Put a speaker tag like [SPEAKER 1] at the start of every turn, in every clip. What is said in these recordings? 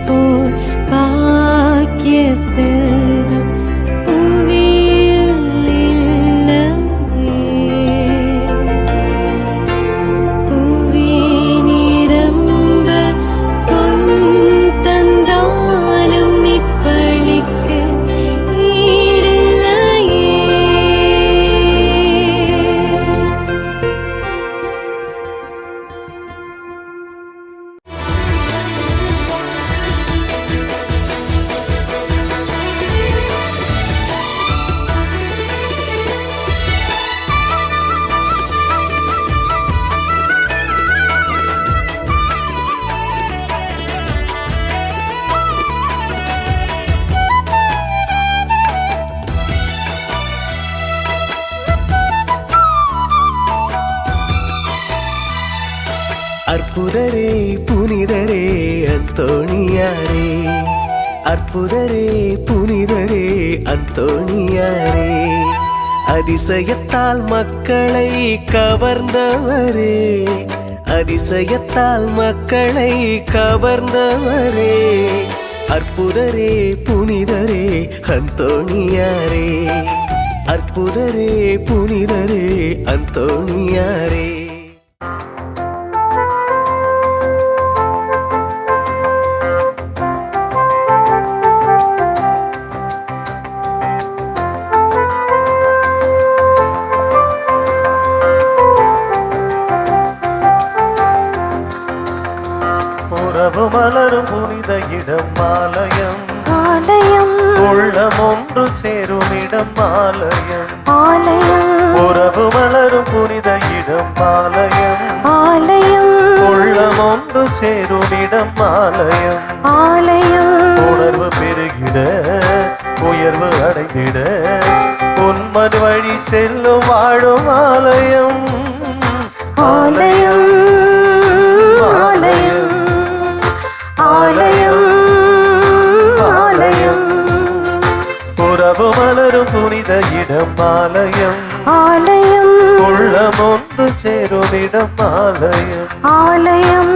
[SPEAKER 1] போல் பாக்கிய செல்வம் புவியில் இல்லையே. புவி நிரம்ப பொன் தந்தாலும் இப்பளிக்கு ஈடில்லையே.
[SPEAKER 2] அற்புதரே புனிதரே அந்தோணியாரே, அற்புதரே புனிதரே அந்தோணியாரே, அதிசயத்தால் மக்களை கவர்ந்தவரே, அதிசயத்தால் மக்களை கவர்ந்தவரே, அற்புதரே புனிதரே அந்தோணியாரே, அற்புதரே புனிதரே அந்தோணியாரே.
[SPEAKER 3] உறவு மலரும் புனித இடம் ஆலயம்,
[SPEAKER 4] ஆலயம்
[SPEAKER 3] உள்ளம் ஒன்று சேரும் இடம் ஆலயம்,
[SPEAKER 4] ஆலயம்
[SPEAKER 3] உறவு மலரும் புனித இடம் ஆலயம்,
[SPEAKER 4] ஆலயம்
[SPEAKER 3] உள்ளம் ஒன்று சேரும் இடம் ஆலயம்,
[SPEAKER 4] ஆலயம்
[SPEAKER 3] உணர்வு பெருகிட உயர்வு அடைந்திட உன்மன் வழி செல்லும் வாழும் ஆலயம்,
[SPEAKER 4] ஆலயம் ஆலயம் ஆலயம் ஆலயம்
[SPEAKER 3] உறவு மலரும் புனித இடம் ஆலயம்,
[SPEAKER 4] ஆலயம்
[SPEAKER 3] உள்ளம் ஒன்று சேரும் இடம் ஆலயம்,
[SPEAKER 4] ஆலயம்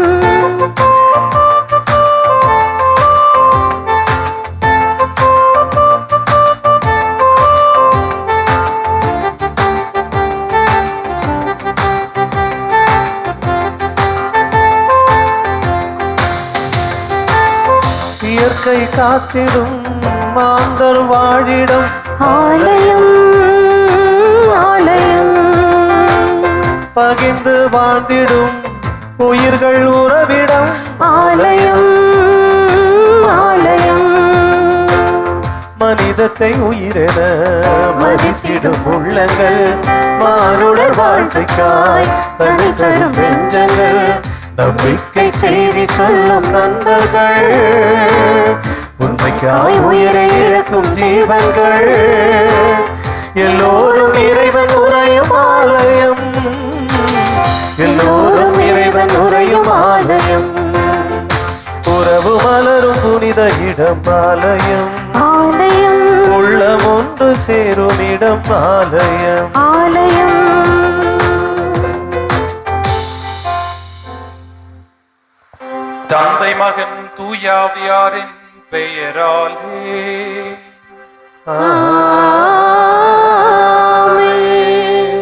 [SPEAKER 3] இயற்கை காத்திடும் மாந்தர் வாழிடம்
[SPEAKER 4] ஆலயம், ஆலயம்
[SPEAKER 3] பகிர்ந்து வாழ்ந்திடும் உயிர்கள் உறவிடம்
[SPEAKER 4] ஆலயம், ஆலயம்
[SPEAKER 3] மனிதத்தை உயிரென மதித்திடும் உள்ளங்கள் மானுடர் வாழ்க்கைக்காய் தனி தரும் நெஞ்சங்கள் நம்பிக்கை செய்தி சொல்லும் நண்பர்கள் உண்மைக்காய் உயிரை இழக்கும் ஜீவன்கள் எல்லோரும் இறைவன் உரையும் ஆலயம், எல்லோரும் இறைவன் உரையும் ஆலயம், உறவு மலரும் புனித இடம் ஆலயம்,
[SPEAKER 4] ஆலயம்
[SPEAKER 3] உள்ளம் ஒன்று சேரும் இடம் ஆலயம்,
[SPEAKER 4] ஆலயம்
[SPEAKER 5] தந்தை மகன் தூயாவியாரின் பெயராலே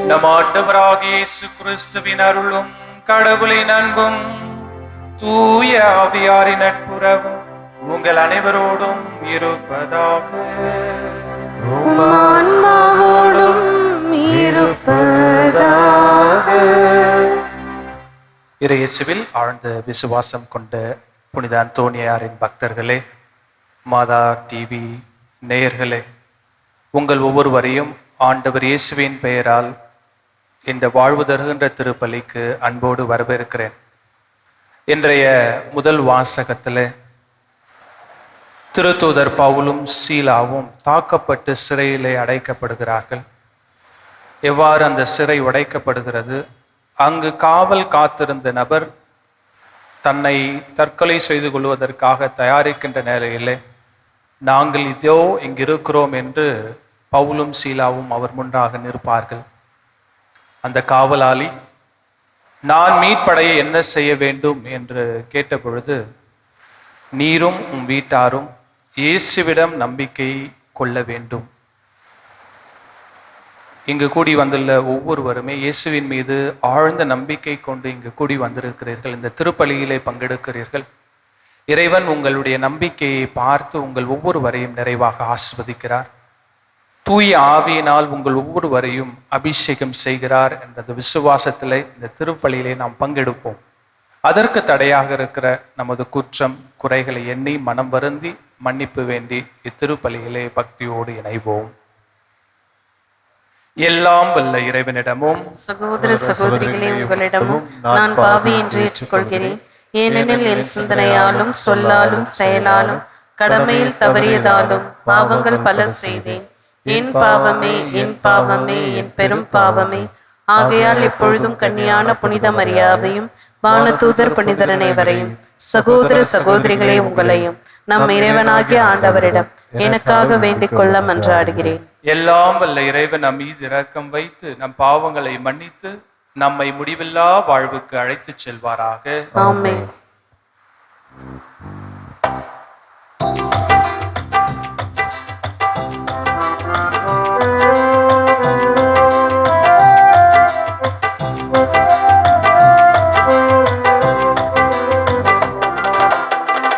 [SPEAKER 5] நம் ஆண்டவராகிய இயேசு கிறிஸ்துவின் அருளும் கடவுளின் அன்பும் தூய ஆவியாரின் நட்புறவும் உங்கள் அனைவரோடும் இருப்பதாக.
[SPEAKER 4] ஆன்மாவோடும் இருப்பதாக.
[SPEAKER 5] இறையேசுவில் ஆழ்ந்த விசுவாசம் கொண்ட புனித அந்தோணியாரின் பக்தர்களே, மாதா டிவி நேயர்களே, உங்கள் ஒவ்வொருவரையும் ஆண்டவர் இயேசுவின் பெயரால் இந்த வாழ்வு தருகின்ற திருப்பலிக்கு அன்போடு வரவேற்கிறேன். இன்றைய முதல் வாசகத்தில் திருத்தூதர் பவுலும் சீலாவும் தாக்கப்பட்டு சிறையிலே அடைக்கப்படுகிறார்கள். எவ்வாறு அந்த சிறை உடைக்கப்படுகிறது? அங்கு காவல் காத்திருந்த நபர் தன்னை தற்கொலை செய்து கொள்வதற்காக தயாரிக்கின்ற நிலையிலே நாங்கள் இதோ இங்கிருக்கிறோம் என்று பவுலும் சீலாவும் அவர் முன்பாக நிற்பார்கள். அந்த காவலாளி நான் மீட்படைய என்ன செய்ய வேண்டும் என்று கேட்ட பொழுது நீரும் உம் வீட்டாரும் இயேசுவிடம் நம்பிக்கை கொள்ள வேண்டும். இங்கு கூடி வந்துள்ள ஒவ்வொருவருமே இயேசுவின் மீது ஆழ்ந்த நம்பிக்கை கொண்டு இங்கு கூடி வந்திருக்கிறீர்கள். இந்த திருப்பலியிலே பங்கெடுக்கிறீர்கள். இறைவன் உங்களுடைய நம்பிக்கையை பார்த்து உங்கள் ஒவ்வொருவரையும் நிறைவாக ஆசிர்வதிக்கிறார். தூய ஆவியினால் உங்கள் ஒவ்வொருவரையும் அபிஷேகம் செய்கிறார் என்ற விசுவாசத்திலே இந்த திருப்பலியிலே நாம் பங்கெடுப்போம். அதற்கு தடையாக இருக்கிற நமது குற்றம் குறைகளை எண்ணி மனம் வருந்தி மன்னிப்பு வேண்டி இத்திருப்பலியிலே பக்தியோடு இணைவோம். எல்லாம் வல்ல இறைவனிடமும்
[SPEAKER 6] சகோதர சகோதரிகளே, உங்களிடமும் நான் பாவி என்று ஏற்றுக்கொள்கிறேன். ஏனெனில் என் சிந்தனையாலும் சொல்லாலும் செயலாலும் கடமையில் தவறியதாலும் பாவங்கள் பல செய்தேன். என் பாவமே, என் பாவமே, என் பெரும் பாவமே. ஆகையால் எப்பொழுதும் கன்னியான புனித மரியாவையும் வானதூதர் புனிதர் அனைவரையும், சகோதர சகோதரிகளே உங்களையும் நம் இறைவனாகிய ஆண்டவரிடம் எனக்காக வேண்டிக் கொள்ள மன்றாடுகிறேன்.
[SPEAKER 5] எல்லாம் வல்ல இறைவன் நம் மீது இரக்கம் வைத்து நம் பாவங்களை மன்னித்து நம்மை முடிவில்லா வாழ்வுக்கு அழைத்துச் செல்வாராக.
[SPEAKER 6] ஆமென்.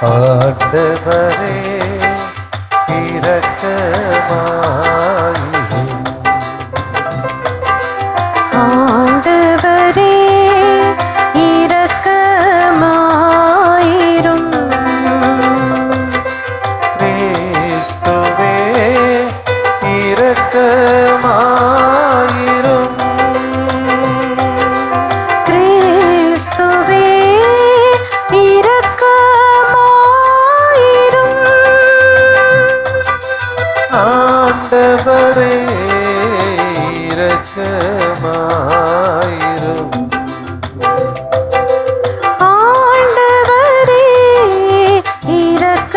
[SPEAKER 3] ஆண்டவரே இரக்கமாயிரும்.
[SPEAKER 4] ஆண்டவரே இரக்கமாயிரும்.
[SPEAKER 3] கிறிஸ்துவே இரக்கமாயிரும்.
[SPEAKER 4] கிறிஸ்துவே இரக்கமாயிரும்.
[SPEAKER 3] ஆண்டவரே இரக்கமாயிரும்.
[SPEAKER 4] ஆண்டவரே இரக்கமாயிரும்.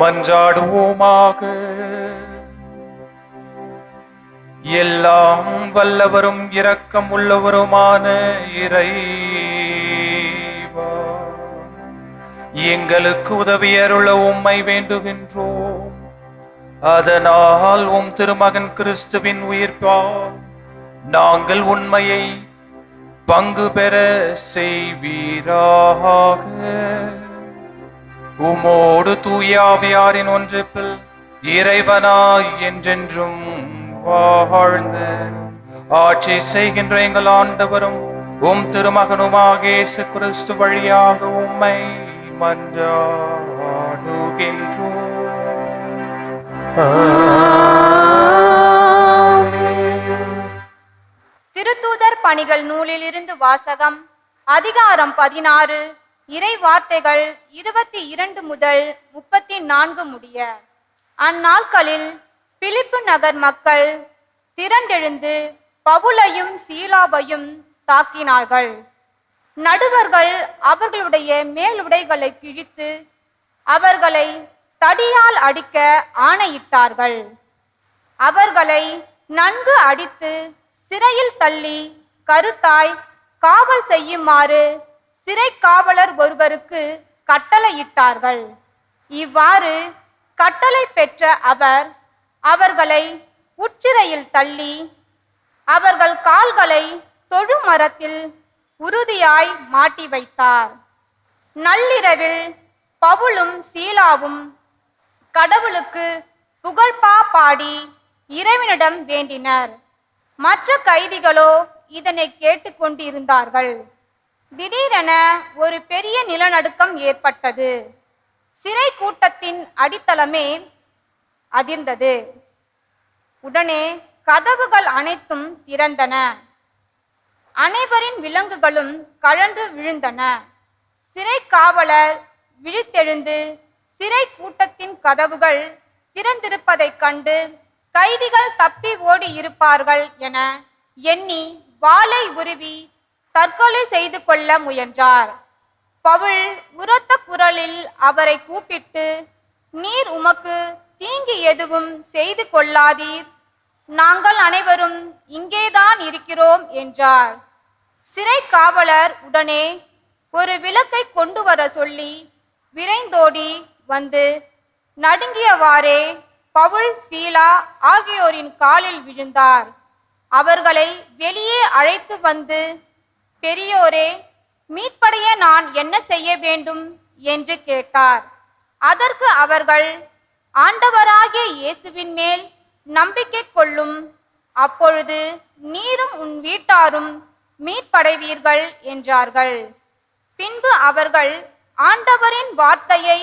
[SPEAKER 5] மன்றாடுவோமாக. எல்லாம் வல்லவரும் இரக்கம் உள்ளவருமான இறைவா, எங்களுக்கு உதவி அருள உம்மை வேண்டுகின்றோம். அதனால் உம் திருமகன் கிறிஸ்துவின் உயிர்ப்பால் நாங்கள் உண்மையை பங்கு பெற செய்வீராக. உமோடு தூய ஆவியாரின் ஒன்றிப்பில் இறைவனாய் என்றென்றும் வாழ்ந்து ஆட்சி செய்கின்ற எங்கள் ஆண்டவரும் உம் திருமகனுமாக இயேசு கிறிஸ்து வழியாக உம்மை மன்றாடுகின்றோம்.
[SPEAKER 7] திருத்தூதர் பணிகள் நூலில் இருந்து வாசகம். அதிகாரம் 16, இறை வார்த்தைகள் 22 முதல் 34 முடிய. அந்நாட்களில் பிலிப்பு நகர் மக்கள் திரண்டெழுந்து பவுலையும் சீலாவையும் தாக்கினார்கள். நடுவர்கள் அவர்களுடைய மேலுடைகளை கிழித்து அவர்களை தடியால் அடிக்க ஆணையிட்டார்கள். அவர்களை நன்கு அடித்து சிறையில் தள்ளி கருத்தாய் காவல் செய்யுமாறு சிறை காவலர் ஒருவருக்கு கட்டளையிட்டார்கள். இவ்வாறு கட்டளை பெற்ற அவர் அவர்களை உட்சிறையில் தள்ளி அவர்கள் கால்களை தொழுமரத்தில் உறுதியாய் மாட்டி வைத்தார். நள்ளிரவில் பவுலும் சீலாவும் கடவுளுக்கு புகழ்பா பாடி இறைவனிடம் வேண்டினர். மற்ற கைதிகளோ இதனை கேட்டுக்கொண்டிருந்தார்கள். திடீரென ஒரு பெரிய நிலநடுக்கம் ஏற்பட்டது. சிறை கூட்டத்தின் அடித்தளமே அதிர்ந்தது. உடனே கதவுகள் அனைத்தும் திறந்தன. அனைவரின் விலங்குகளும் கழன்று விழுந்தன. சிறை காவலர் விழித்தெழுந்து சிறை கூட்டத்தின் கதவுகள் திறந்திருப்பதைக் கண்டு கைதிகள் தப்பி ஓடி இருப்பார்கள் என எண்ணி வாளை உருவி தற்கொலை செய்து கொள்ள முயன்றார். பவுல் உரத்த குரலில் அவரை கூப்பிட்டு, நீர் உமக்கு தீங்கு எதுவும் செய்து கொள்ளாதீர், நாங்கள் அனைவரும் இங்கேதான் இருக்கிறோம் என்றார். சிறை காவலர் உடனே ஒரு விளக்கை கொண்டு வர சொல்லி விரைந்தோடி வந்து நடுங்கியவாறே பவுல், சீலா ஆகியோரின் காலில் விழுந்தார். அவர்களை வெளியே அழைத்து வந்து, பெரியோரே, மீட்படைய நான் என்ன செய்ய வேண்டும் என்று கேட்டார். அதற்கு அவர்கள், ஆண்டவராகிய இயேசுவின் மேல் நம்பிக்கை கொள்ளும், அப்பொழுது நீரும் உன் வீட்டாரும் மீட்படைவீர்கள் என்றார்கள். பின்பு அவர்கள் ஆண்டவரின் வார்த்தையை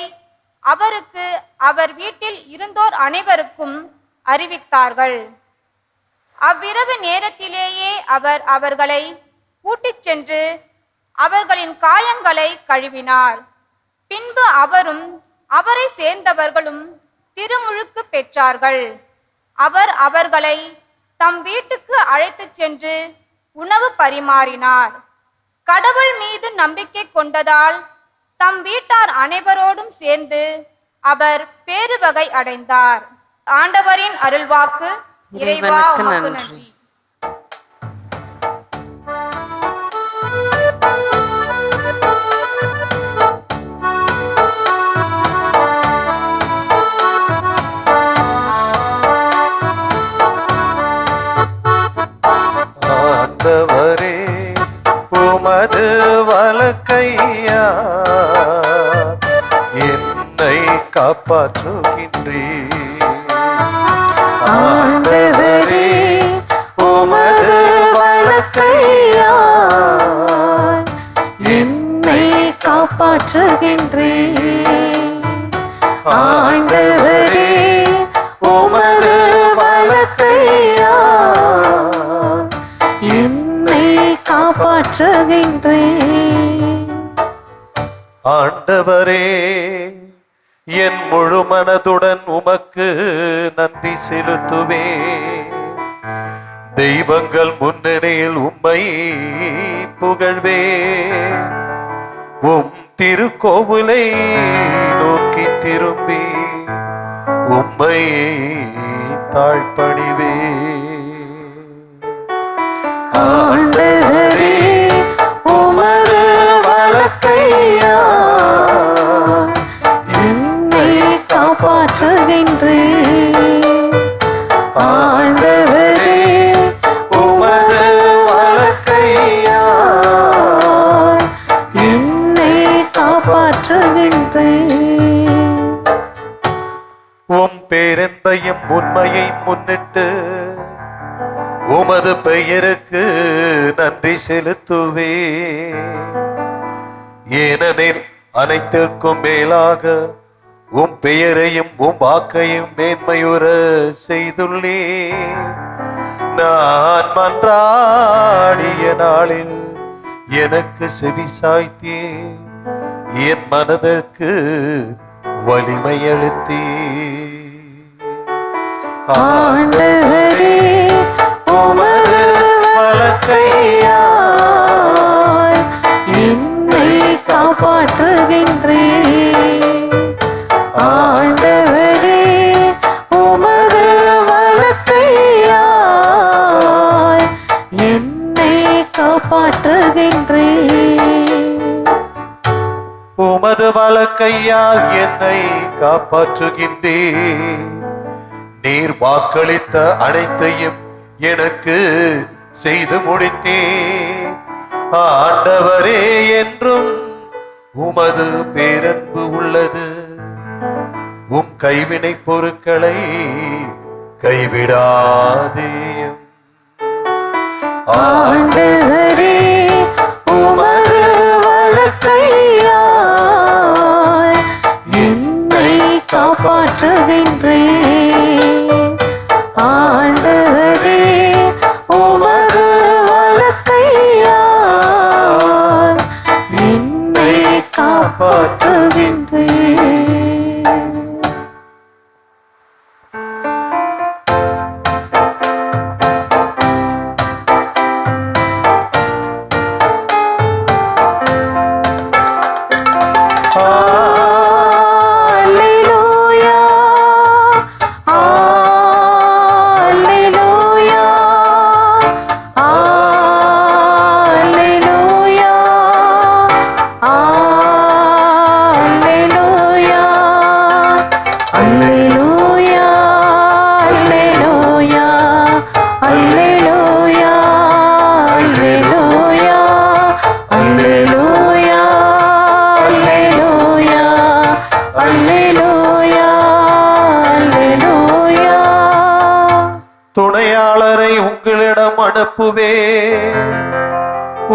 [SPEAKER 7] அவருக்கு அவர் வீட்டில் இருந்தோர் அனைவருக்கும் அறிவித்தார்கள். அவ்விரவு நேரத்திலேயே அவர் அவர்களை கூட்டிச் சென்று அவர்களின் காயங்களை கழுவினார். பின்பு அவரும் அவரை சேர்ந்தவர்களும் திருமுழுக்கு பெற்றார்கள். அவர் அவர்களை தம் வீட்டுக்கு அழைத்துச் சென்று உணவு பரிமாறினார். கடவுள் மீது நம்பிக்கை கொண்டதால் தம் வீட்டார் அனைவரோடும் சேர்ந்து அவர் பேருவகை அடைந்தார். ஆண்டவரின் அருள்வாக்கு. இறைவா உமக்கு நன்றி.
[SPEAKER 3] ஆண்டவரே உமது வலக்கையா என்னை காப்பாற்றுகின்றீர். ஆண்டவரே உமது வலக்கையா என்னை காப்பாற்றுகின்றீர். ஆண்டவரே உமது வலக்கையா என்னை காப்பாற்றுகின்றேன். ஆண்டவரே, என் முழு மனதுடன் உமக்கு நன்றி செலுத்துவேன். தெய்வங்கள் முன்னணியில் உம்மை புகழ்வேன். உம் திருக்கோவிலை நோக்கி திரும்பி உம்மை தாழ்பணிவேன். ஆண்டவரே உமது வலக்கையா என்னை காப்பாற்றுகின்றேன். ஆண்டவரே உமது வலக்கையா என்னை காப்பாற்றுகின்றேன். உம் பேரன்பையும் உண்மையை முன்னிட்டு உமது பெயருக்கு நன்றி செலுத்துவே. ஏனெனில் அனைத்திற்கும் மேலாக உம் பெயரையும் உம் வாக்கையும் மேன்மையுற செய்துள்ளே. நான் மன்றாடிய நாளில் எனக்கு செவி சாய்த்தே. என் மனதிற்கு வலிமை அளித்தே. ஆண்டவரே உமது வலக்கையா என்னை காப்பாற்றுகின்றேன். ஆண்டவரே உமது வலக்கையா என்னை காப்பாற்றுகின்றேன். உமது வலக்கையால் என்னை காப்பாற்றுகின்றேன். நீர் வாக்களித்த அனைத்தையும் எனக்கு செய்து முடித்தே. ஆண்டவரே, என்றும் உமது பேரன்பு உள்ளது. உம் கைவினை பொருட்களை கைவிடாதேயும். ஆண்டவரே உமது வலக்கையா என்னை காப்பாற்றுகின்றேன். ஆண்டவரே உமது வலக்கையா என்னை காப்பாற்றுகின்றேன். அனுப்புவே.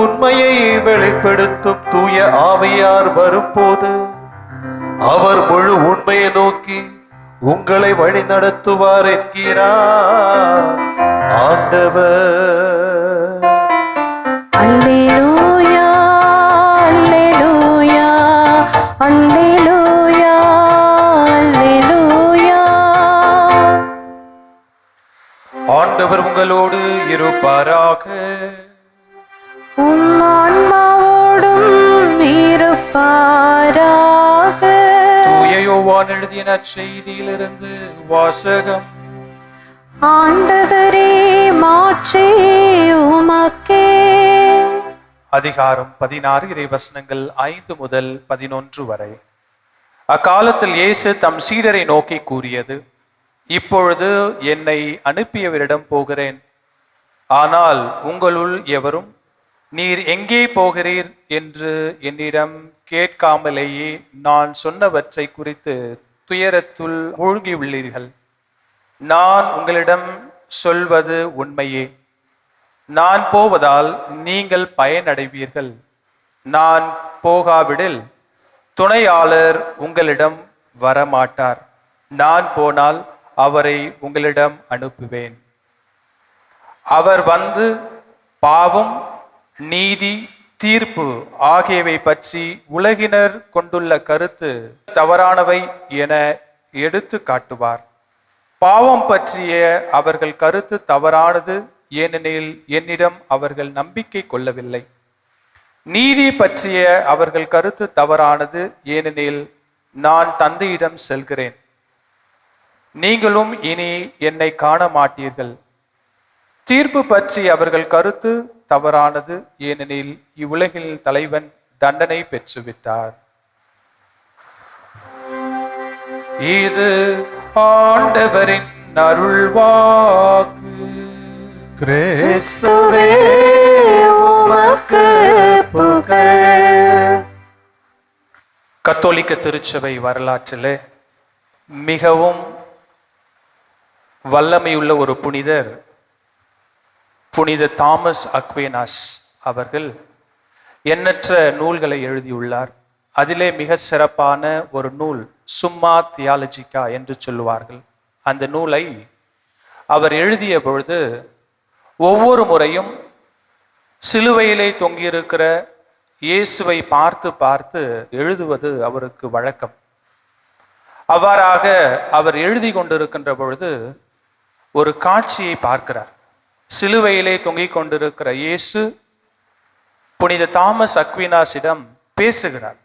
[SPEAKER 3] உண்மையை வெளிப்படுத்தும் தூய ஆவியார் வரும்போது அவர் முழு உண்மையை நோக்கி உங்களை வழி நடத்துவார் என்கிறார் ஆண்டவர்.
[SPEAKER 4] அல்லேலூயா அல்லேலூயா அல்லேலூயா அல்லேலூயா.
[SPEAKER 5] ஆண்டவர் உங்களோடு இருப்பாராக.
[SPEAKER 4] உம் ஆன்மாவோடும் இருப்பாராக.
[SPEAKER 5] தூய யோவான் எழுதிய நற்செய்தியிலிருந்து வாசகம்.
[SPEAKER 4] ஆண்டவரே மாற்றி உமக்கே.
[SPEAKER 5] அதிகாரம் 16 இறைவசனங்கள் 5 முதல் 11 வரை. அக்காலத்தில் இயேசு தம் சீடரை நோக்கி கூறியது, இப்பொழுது என்னை அனுப்பியவரிடம் போகிறேன். ஆனால் உங்களுள் எவரும் நீர் எங்கே போகிறீர் என்று என்னிடம் கேட்காமலேயே நான் சொன்னவற்றை குறித்து துயரத்துள் மூழ்கியுள்ளீர்கள். நான் உங்களிடம் சொல்வது உண்மையே. நான் போவதால் நீங்கள் பயனடைவீர்கள். நான் போகாவிடில் துணையாளர் உங்களிடம் வரமாட்டார். நான் போனால் அவரை உங்களிடம் அனுப்புவேன். அவர் வந்து பாவம், நீதி, தீர்ப்பு ஆகியவை பற்றி உலகினர் கொண்டுள்ள கருத்து தவறானவை என எடுத்து காட்டுவார். பாவம் பற்றிய அவர்கள் கருத்து தவறானது, ஏனெனில் என்னிடம் அவர்கள் நம்பிக்கை கொள்ளவில்லை. நீதி பற்றிய அவர்கள் கருத்து தவறானது, ஏனெனில் நான் தந்தையிடம் செல்கிறேன். நீங்களும் இனி என்னை காண மாட்டீர்கள். தீர்ப்பு பற்றி அவர்கள் கருத்து தவறானது, ஏனெனில் இவ்வுலகில் தலைவன் தண்டனை பெற்றுவிட்டார். இது ஆண்டவரின் அருள்வாக்கு.
[SPEAKER 3] கிறிஸ்துவே
[SPEAKER 4] உமக்கு புகழ்.
[SPEAKER 5] கத்தோலிக்க திருச்சபை வரலாற்றில் மிகவும் வல்லமையுள்ள ஒரு புனிதர் புனித தாமஸ் அக்வேனாஸ் அவர்கள் எண்ணற்ற நூல்களை எழுதியுள்ளார். அதிலே மிக சிறப்பான ஒரு நூல் சும்மா தியாலஜிக்கா என்று சொல்லுவார்கள். அந்த நூலை அவர் எழுதிய பொழுது ஒவ்வொரு முறையும் சிலுவையிலே தொங்கியிருக்கிற இயேசுவை பார்த்து பார்த்து எழுதுவது அவருக்கு வழக்கம். அவ்வாறாக அவர் எழுதி கொண்டிருக்கின்ற பொழுது ஒரு காட்சியை பார்க்கிறார். சிலுவையிலே தொங்கிக் கொண்டிருக்கிற இயேசு புனித தாமஸ் அக்வீனாஸிடம் பேசுகிறார்.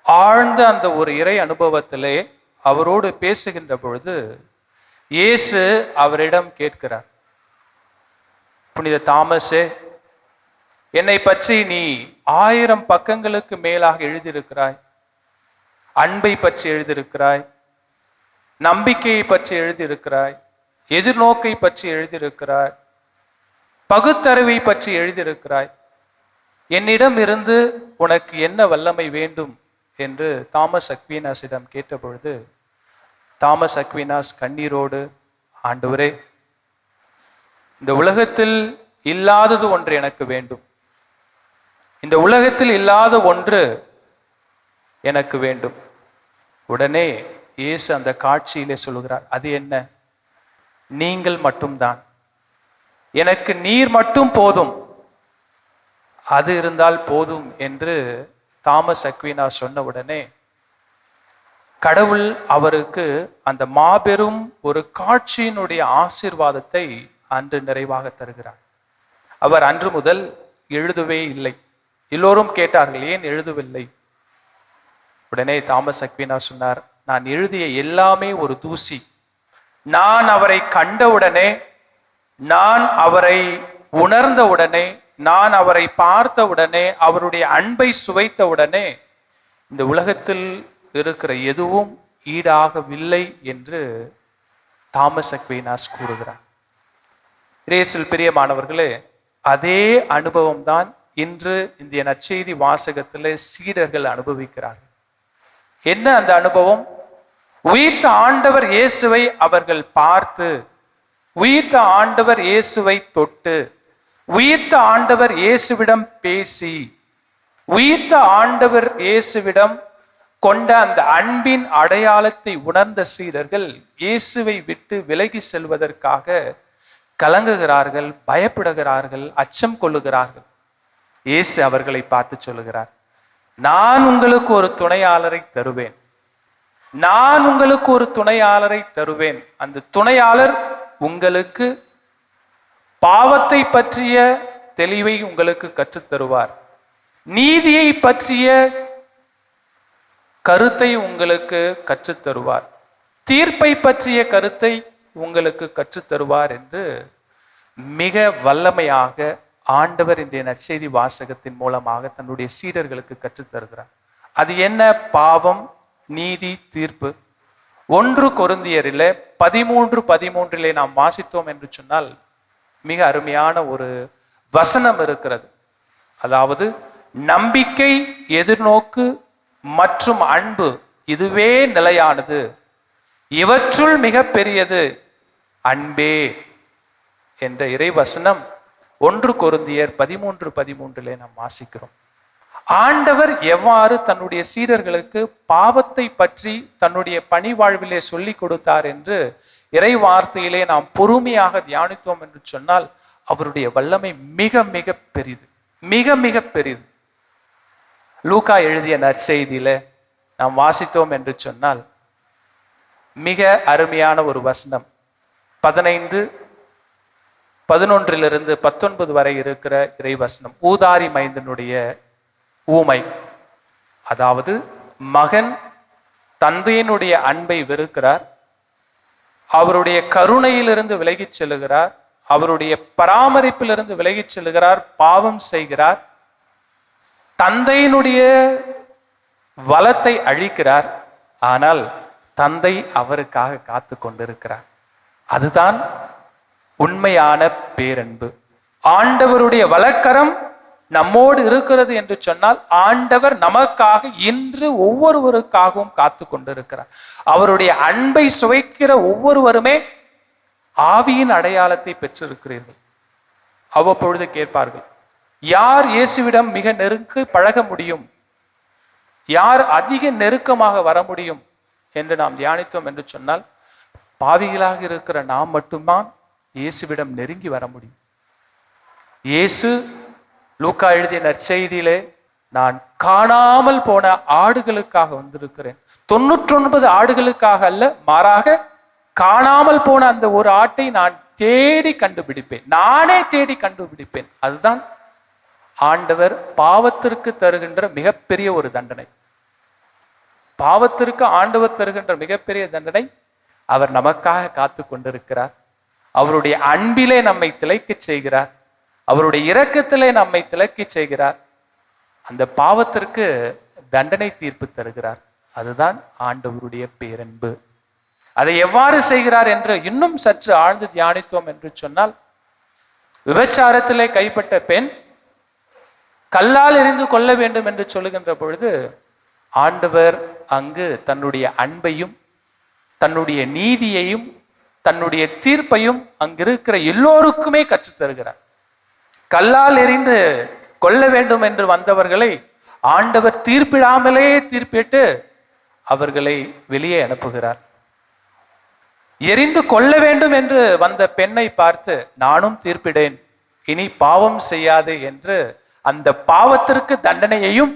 [SPEAKER 5] ஆழ்ந்த அந்த ஒரு இறை அனுபவத்திலே அவரோடு பேசுகின்ற பொழுது இயேசு அவரிடம் கேட்கிறார், புனித தாமஸே, என்னை பற்றி நீ 1000 பக்கங்களுக்கு மேலாக எழுதியிருக்கிறாய். அன்பை பற்றி எழுதியிருக்கிறாய், நம்பிக்கையை பற்றி எழுதியிருக்கிறாய், எதிர்நோக்கை பற்றி எழுதியிருக்கிறாய், பகுத்தறிவை பற்றி எழுதியிருக்கிறாய். என்னிடம் இருந்து உனக்கு என்ன வல்லமை வேண்டும் என்று தாமஸ் அக்வீனாஸிடம் கேட்டபொழுது தாமஸ் அக்வீனாஸ் கண்ணீரோடு, ஆண்டவரே, இந்த உலகத்தில் இல்லாதது ஒன்று எனக்கு வேண்டும். இந்த உலகத்தில் இல்லாத ஒன்று எனக்கு வேண்டும். உடனே இயேசு அந்த காட்சியிலே சொல்லுகிறார், அது என்ன? நீங்கள் மட்டும்தான். எனக்கு நீர் மட்டும் போதும், அது இருந்தால் போதும் என்று தாமஸ் அக்வீனாஸ் சொன்ன உடனே கடவுள் அவருக்கு அந்த மாபெரும் ஒரு காட்சியினுடைய ஆசீர்வாதத்தை அன்று நிறைவாக தருகிறார். அவர் அன்று முதல் எழுதவே இல்லை. எல்லோரும் கேட்டார்கள், ஏன் எழுதவில்லை? உடனே தாமஸ் அக்வீனாஸ் சொன்னார், நான் எழுதிய எல்லாமே ஒரு தூசி. நான் அவரை கண்டவுடனே, நான் அவரை உணர்ந்தவுடனே, நான் அவரை பார்த்தவுடனே, அவருடைய அன்பை சுவைத்தவுடனே இந்த உலகத்தில் இருக்கிற எதுவும் ஈடாகவில்லை என்று தாமஸ் அக்வீனாஸ் கூறுகிறார். இயேசுவில் பிரியமானவர்களே, அதே அனுபவம் தான் இன்று இந்த நற்செய்தி வாசகத்தில் சீடர்கள் அனுபவிக்கிறார்கள். என்ன அந்த அனுபவம்? உயிர்த்த ஆண்டவர் இயேசுவை அவர்கள் பார்த்து, உயிர்த்த ஆண்டவர் இயேசுவை தொட்டு, உயிர்த்த ஆண்டவர் இயேசுவிடம் பேசி, உயிர்த்த ஆண்டவர் இயேசுவிடம் கொண்ட அந்த அன்பின் அடையாளத்தை உணர்ந்த சீடர்கள் இயேசுவை விட்டு விலகி செல்வதற்காக கலங்குகிறார்கள், பயப்படுகிறார்கள், அச்சம் கொள்ளுகிறார்கள். இயேசு அவர்களை பார்த்து சொல்லுகிறார், நான் உங்களுக்கு ஒரு துணையாளரை தருவேன், நான் உங்களுக்கு ஒரு துணையாளரை தருவேன். அந்த துணையாளர் உங்களுக்கு பாவத்தை பற்றிய தெளிவை உங்களுக்கு கற்றுத் தருவார், நீதியை பற்றிய கருத்தை உங்களுக்கு கற்றுத் தருவார், தீர்ப்பை பற்றிய கருத்தை உங்களுக்கு கற்றுத் தருவார் என்று மிக வல்லமையாக ஆண்டவர் இந்த நற்செய்தி வாசகத்தின் மூலமாக தன்னுடைய சீடர்களுக்கு கற்றுத் தருகிறார். அது என்ன? பாவம், நீதி, தீர்ப்பு. 1 கொரிந்தியரில் 13:13 நாம் வாசித்தோம் என்று சொன்னால் மிக அருமையான ஒரு வசனம் இருக்கிறது. அதாவது, நம்பிக்கை, எதிர்நோக்கு மற்றும் அன்பு இதுவே நிலையானது, இவற்றுள் மிக பெரியது அன்பே என்ற இறைவசனம் 1 கொரிந்தியர் 13:13 நாம் வாசிக்கிறோம். ஆண்டவர் எவ்வாறு தன்னுடைய சீடர்களுக்கு பாவத்தை பற்றி தன்னுடைய பணி வாழ்விலே சொல்லிக் கொடுத்தார் என்று இறை வார்த்தையிலே நாம் பொறுமையாக தியானித்தோம் என்று சொன்னால் அவருடைய வல்லமை மிக மிக பெரிது, மிக மிக பெரிது. லூக்கா எழுதிய நற்செய்தியில நாம் வாசித்தோம் என்று சொன்னால் மிக அருமையான ஒரு வசனம், 15:11 வரை இருக்கிற இறைவசனம். ஊதாரி மைந்தனுடைய ஊமை. அதாவது, மகன் தந்தையினுடைய அன்பை வெறுக்கிறார், அவருடைய கருணையிலிருந்து விலகிச் செல்லுகிறார், அவருடைய பராமரிப்பிலிருந்து விலகிச் செல்லுகிறார், பாவம் செய்கிறார், தந்தையினுடைய வளத்தை அழிக்கிறார். ஆனால் தந்தை அவருக்காக காத்து கொண்டிருக்கிறார். அதுதான் உண்மையான பேரன்பு. ஆண்டவருடைய வலக்கரம் நம்மோடு இருக்கிறது என்று சொன்னால் ஆண்டவர் நமக்காக இன்று ஒவ்வொருவருக்காகவும் காத்து கொண்டிருக்கிறார். அவருடைய அன்பை சுவைக்கிற ஒவ்வொருவருமே ஆவியின் அடையாளத்தை பெற்றிருக்கிறீர்கள். அவ்வப்பொழுது கேட்பார்கள், யார் இயேசுவிடம் மிக நெருங்கி பழக முடியும், யார் அதிக நெருக்கமாக வர முடியும் என்று நாம் தியானித்தோம் என்று சொன்னால் பாவிகளாக இருக்கிற நாம் மட்டும்தான் இயேசுவிடம் நெருங்கி வர முடியும். இயேசு லூக்கா எழுதிய நற்செய்தியிலே, நான் காணாமல் போன ஆடுகளுக்காக வந்திருக்கிறேன். 99 ஆடுகளுக்காக அல்ல, மாறாக காணாமல் போன அந்த ஒரு ஆட்டை நான் தேடி கண்டுபிடிப்பேன், நானே தேடி கண்டுபிடிப்பேன். அதுதான் ஆண்டவர் பாவத்திற்கு தருகின்ற மிகப்பெரிய ஒரு தண்டனை. பாவத்திற்கு ஆண்டவர் தருகின்ற மிகப்பெரிய தண்டனை, அவர் நமக்காக காத்து கொண்டிருக்கிறார். அவருடைய அன்பிலே நம்மை திளைக்க செய்கிறார், அவருடைய இரக்கத்திலே நம்மை திளைக்க செய்கிறார். அந்த பாவத்திற்கு தண்டனை தீர்ப்பு தருகிறார். அதுதான் ஆண்டவருடைய பேரன்பு. அதை எவ்வாறு செய்கிறார் என்று இன்னும் சற்று ஆழ்ந்து தியானித்தோம் என்று சொன்னால், விபச்சாரத்திலே கைப்பட்ட பெண் கல்லால் எறிந்து கொள்ள வேண்டும் என்று சொல்லுகின்ற பொழுது ஆண்டவர் அங்கு தன்னுடைய அன்பையும் தன்னுடைய நீதியையும் தன்னுடைய தீர்ப்பையும் அங்கிருக்கிற எல்லோருக்குமே கற்றுத் தருகிறார். கல்லால் எறிந்து கொள்ள வேண்டும் என்று வந்தவர்களை ஆண்டவர் தீர்ப்பிடாமலே தீர்ப்பிட்டு அவர்களை வெளியே அனுப்புகிறார். எரிந்து கொள்ள வேண்டும் என்று வந்த பெண்ணை பார்த்து, நானும் தீர்ப்பிடேன், இனி பாவம் செய்யாது என்று அந்த பாவத்திற்கு தண்டனையையும்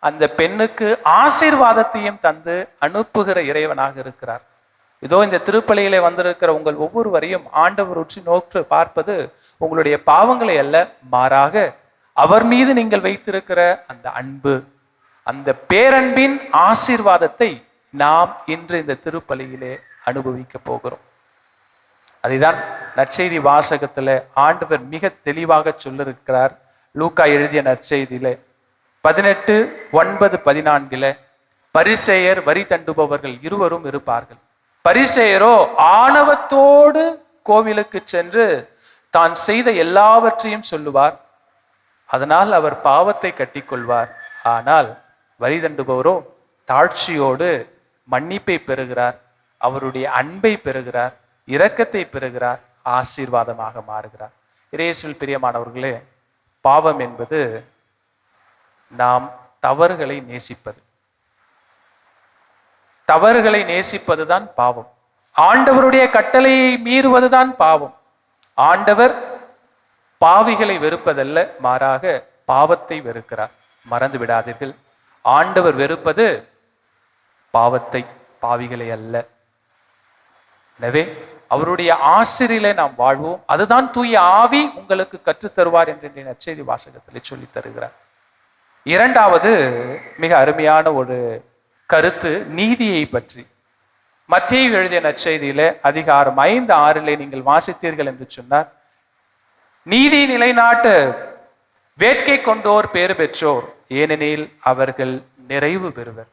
[SPEAKER 5] அந்த பெண்ணுக்கு ஆசீர்வாதத்தையும் தந்து அனுப்புகிற இறைவனாக இருக்கிறார். இதோ இந்த திருப்பலியிலே வந்திருக்கிற உங்கள் ஒவ்வொருவரையும் ஆண்டவர் உற்று நோக்கி பார்ப்பது உங்களுடைய பாவங்களை அல்ல, மாறாக அவர் மீது நீங்கள் வைத்திருக்கிற அந்த அன்பு, அந்த பேரன்பின் ஆசீர்வாதத்தை நாம் இன்று இந்த திருப்பலியிலே அனுபவிக்க போகிறோம். அதைதான் நற்செய்தி வாசகத்துல ஆண்டவர் மிக தெளிவாக சொல்லிருக்கிறார். லூக்கா எழுதிய நற்செய்தியிலே 18:9-14 பரிசேயர் வரி தண்டுபவர்கள் இருவரும் இருப்பார்கள். பரிசேயரோ ஆணவத்தோடு கோவிலுக்கு சென்று தான் செய்த எல்லாவற்றையும் சொல்லுவார், அதனால் அவர் பாவத்தை கட்டிக்கொள்வார். ஆனால் வரி தண்டுபவரோ தாழ்ச்சியோடு மன்னிப்பை பெறுகிறார், அவருடைய அன்பை பெறுகிறார், இரக்கத்தை பெறுகிறார், ஆசீர்வாதமாக மாறுகிறார். இயேசுவில் பிரியமானவர்களே, பாவம் என்பது நாம் தவறுகளை நேசிப்பது. தவறுகளை நேசிப்பதுதான் பாவம். ஆண்டவருடைய கட்டளையை மீறுவதுதான் பாவம். ஆண்டவர் பாவிகளை வெறுப்பதல்ல, மாறாக பாவத்தை வெறுக்கிறார். மறந்து விடாதீர்கள், ஆண்டவர் வெறுப்பது பாவத்தை, பாவிகளை அல்ல. எனவே அவருடைய ஆசிரியிலே நாம் வாழ்வோம். அதுதான் தூய ஆவி உங்களுக்கு கற்றுத் தருவார் என்று நற்செய்தி வாசகத்திலே சொல்லி தருகிறார். இரண்டாவது மிக அருமையான ஒரு கருத்து நீதியை பற்றி. மத்தேயு எழுதிய நற்செய்தியிலே அதிகாரம் 5:6 நீங்கள் வாசித்தீர்கள் என்று சொன்னார், நீதி நிலைநாட்டு வேட்கை கொண்டோர் பேறு பெற்றோர், ஏனெனில் அவர்கள் நிறைவு பெறுவர்.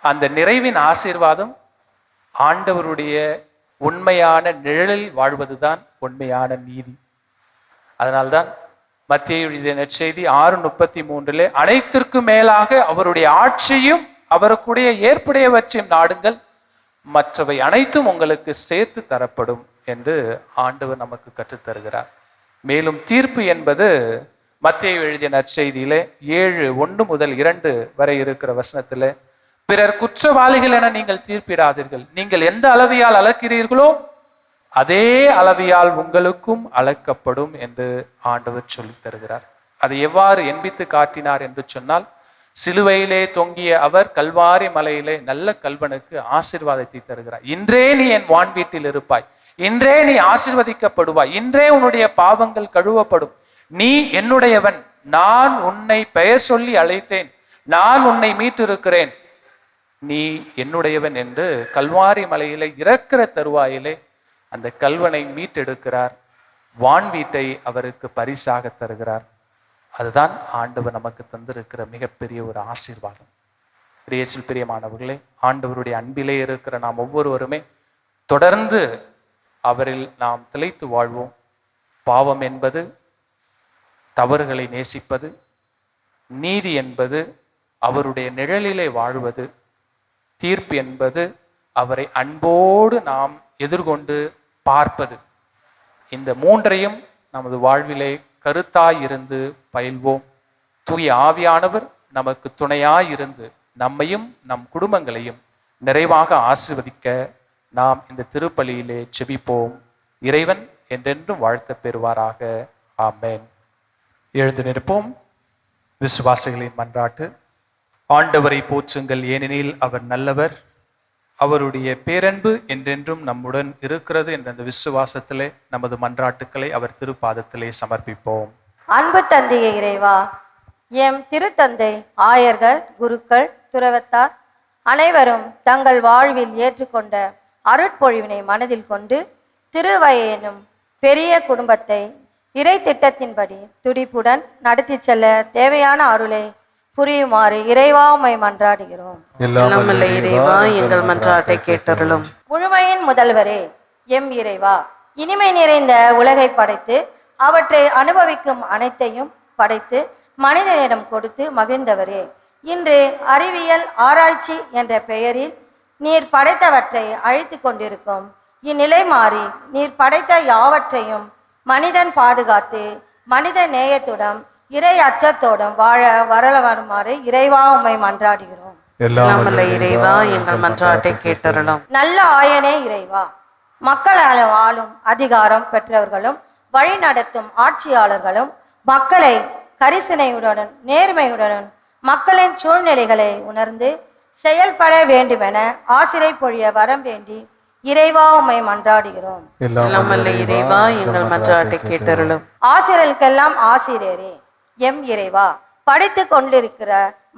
[SPEAKER 5] அந்த நிறைவின் ஆசீர்வாதம் ஆண்டவருடைய உண்மையான நிழலில் வாழ்வதுதான் உண்மையான நீதி. அதனால்தான் மத்தேயு எழுதிய நற்செய்தி 6:33 அனைத்திற்கும் மேலாக அவருடைய ஆட்சியும் அவருக்குடைய ஏற்புடையவற்றையும் நாடுங்கள், மற்றவை அனைத்தும் உங்களுக்கு சேர்த்து தரப்படும் என்று ஆண்டவர் நமக்கு கற்றுத்தருகிறார். மேலும் தீர்ப்பு என்பது மத்தேயு எழுதிய நற்செய்தியிலே 7:1 முதல் 2 வரை இருக்கிற வசனத்திலே, பிறர் குற்றவாளிகள் என நீங்கள் தீர்ப்பிடாதீர்கள், நீங்கள் எந்த அளவையால் அளக்கிறீர்களோ அதே அளவையால் உங்களுக்கும் அளக்கப்படும் என்று ஆண்டவர் சொல்லித் தருகிறார். அதை எவ்வாறு எண்பித்து காட்டினார் என்று சொன்னால், சிலுவையிலே தொங்கிய அவர் கல்வாரி மலையிலே நல்ல கல்வனுக்கு ஆசீர்வாதத்தை தருகிறார். இன்றே நீ என் வான் வீட்டில் இருப்பாய், இன்றே நீ ஆசீர்வதிக்கப்படுவாய், இன்றே உன்னுடைய பாவங்கள் கழுவப்படும், நீ என்னுடையவன், நான் உன்னை பெயர் சொல்லி அழைத்தேன், நான் உன்னை மீட்டிருக்கிறேன், நீ என்னுடையவன் என்று கல்வாரி மலையிலே இறக்கிற தருவாயிலே அந்த கல்வனை மீட்டெடுக்கிறார். வான் வீட்டை அவருக்கு பரிசாக தருகிறார். அதுதான் ஆண்டவர் நமக்கு தந்திருக்கிற மிகப்பெரிய ஒரு ஆசீர்வாதம். இயேசுவில் பிரியமானவர்களே, ஆண்டவருடைய அன்பிலே இருக்கிற நாம் ஒவ்வொருவருமே தொடர்ந்து அவரில் நாம் திளைத்து வாழ்வோம். பாவம் என்பது தவறுகளை நேசிப்பது, நீதி என்பது அவருடைய நிழலிலே வாழ்வது, தீர்ப்பு என்பது அவரை அன்போடு நாம் எதிர்கொண்டு பார்ப்பது. இந்த மூன்றையும் நமது வாழ்விலே கருத்தாயிருந்து பயில்வோம். தூய ஆவியானவர் நமக்கு துணையாயிருந்து நம்மையும் நம் குடும்பங்களையும் நிறைவாக ஆசீர்வதிக்க நாம் இந்த திருப்பலியிலே செபிப்போம். இறைவன் என்றென்றும் வாழ்த்த பெறுவாராக. ஆமென். எழுந்து நிற்போம். விசுவாசிகளின் மன்றாட்டு. ஆண்டவரை போற்றுங்கள், ஏனெனில் அவர் நல்லவர், அவருடைய பேரன்பு என்றென்றும் நம்முடன் இருக்கிறது என்ற அந்த விசுவாசத்திலே நமது மன்றாட்டுக்களை அவர் திருப்பாதத்திலே சமர்ப்பிப்போம்.
[SPEAKER 8] அன்பு தந்தையே இறைவா, எம் திருத்தந்தை, ஆயர்கள், குருக்கள், துறவத்தார் அனைவரும் தங்கள் வாழ்வில் ஏற்றுக்கொண்ட அருட்பொழிவினை மனதில் கொண்டு திருவயை எனும் பெரிய குடும்பத்தை இறை திட்டத்தின்படி துடிப்புடன் நடத்தி செல்ல தேவையான அருளை புரியுமாறு இறைவா உம்மை மன்றாடுகிறோம்.
[SPEAKER 6] இறைவா, எங்கள் மன்றாட்டை கேட்டருளும்.
[SPEAKER 8] முழுமையின் முதல்வரே, எம் இறைவா, இனிமை நிறைந்த உலகை படைத்து அவற்றை அனுபவிக்கும் அனைத்தையும் படைத்து மனிதனிடம் கொடுத்து மகிழ்ந்தவரே, இன்று அறிவியல் ஆராய்ச்சி என்ற பெயரில் நீர் படைத்தவற்றை அழித்து கொண்டிருக்கும் இந்நிலை மாறி நீர் படைத்த யாவற்றையும் மனிதன் பாதுகாத்து மனித நேயத்துடன் இறை அச்சத்தோடும் வாழ வரல வருமாறு இறைவா உம்மை மன்றாடுகிறோம்.
[SPEAKER 6] இறைவா, எங்கள் மன்றாட்டை கேட்டருளும்.
[SPEAKER 8] நல்ல ஆயனே இறைவா, மக்களால் ஆளும் அதிகாரம் பெற்றவர்களும் வழி நடத்தும் ஆட்சியாளர்களும் மக்களை கரிசனையுடனும் நேர்மையுடனும் மக்களின் சூழ்நிலைகளை உணர்ந்து செயல்பட வேண்டுமென ஆசிரை பொழிய வரம் வேண்டி இறைவா உம்மை மன்றாடுகிறோம்.
[SPEAKER 6] இறைவா, எங்கள் மன்றாட்டை கேட்டருளும்.
[SPEAKER 8] ஆசிரியருக்கெல்லாம் ஆசிரியரே, எம் இறைவா, படித்து கொண்டிருக்கிற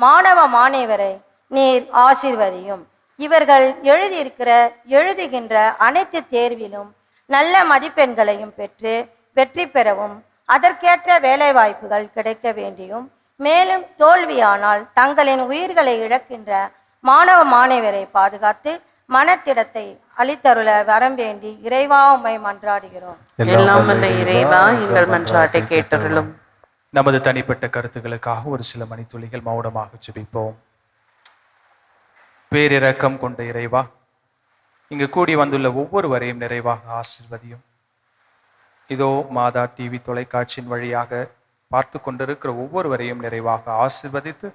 [SPEAKER 8] மாணவ மாணவரை நீர் ஆசீர்வதியும். இவர்கள் எழுதுகின்ற அனைத்து தேர்விலும் நல்ல மதிப்பெண்களையும் பெற்று வெற்றி பெறவும் அதற்கேற்ற வேலை வாய்ப்புகள் கிடைக்க வேண்டியும், மேலும் தோல்வியானால் தங்களின் உயிர்களை இழக்கின்ற மாணவ மாணவரை பாதுகாத்து மனத்திடத்தை அளித்தருள வரம் வேண்டி இறைவா உம்மை மன்றாடுகிறோம்.
[SPEAKER 6] இறைவா, எங்கள் மன்றாட்டை கேட்டருளும்.
[SPEAKER 5] நமது தனிப்பட்ட கருத்துக்களுக்காக ஒரு சில மணித்துளிகள் மௌனமாக ஜெபிப்போம். பேரிரக்கம் கொண்ட இறைவா, இங்கு கூடி வந்துள்ள ஒவ்வொருவரையும் நிறைவாக ஆசீர்வதியும். இதோ மாதா டிவி தொலைக்காட்சியின் வழியாக பார்த்து கொண்டிருக்கிற ஒவ்வொருவரையும் நிறைவாக ஆசீர்வதித்து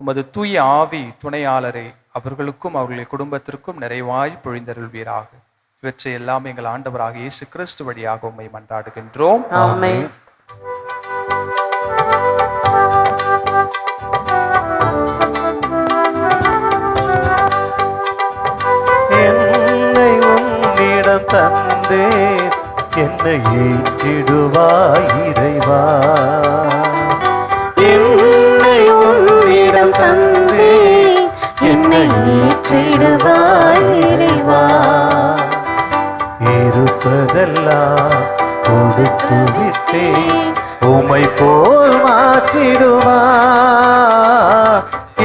[SPEAKER 5] உமது தூய ஆவி துணையாளரை அவர்களுக்கும் அவர்களுடைய குடும்பத்திற்கும் நிறைவாய் பொழிந்தருள்வீராக. இவற்றை எல்லாம் எங்கள் ஆண்டவராக இயேசு கிறிஸ்து வழியாக உம்மை மன்றாடுகின்றோம்.
[SPEAKER 6] ஆமென்.
[SPEAKER 3] என்னை உன்னிடம் தந்தேன், என்னை ஏற்றிடுவாய் இறைவா. என்னை உன்னிடம் தந்தேன், என்னை ஏற்றிடுவாய் இறைவா. இருப்பதெல்லாம் கொடுத்து விட்டேன், உமை போல் மாற்றிடுவாய்.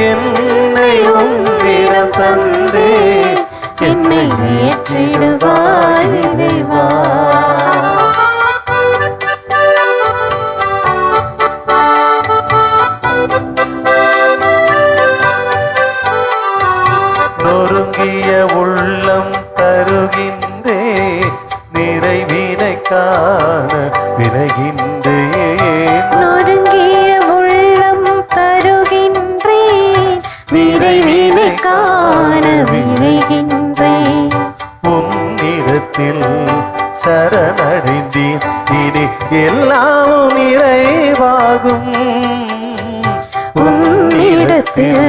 [SPEAKER 3] என்னை உன்னிடம் தந்தேன், என்னை ஏற்றிடுவாய் இறைவா. நொறுங்கிய உள்ளம் தருகின்றேன், நிறைவினை காண விரைகின்றேன்.
[SPEAKER 4] நொறுங்கிய உள்ளம் தருகின்றேன், நிறைவினை காண விரைகின்றேன்.
[SPEAKER 3] உன்னிடத்தில் சரணடைந்தேன், இனி எல்லாம் நிறைவாகும்.
[SPEAKER 4] உன்னிடத்தில்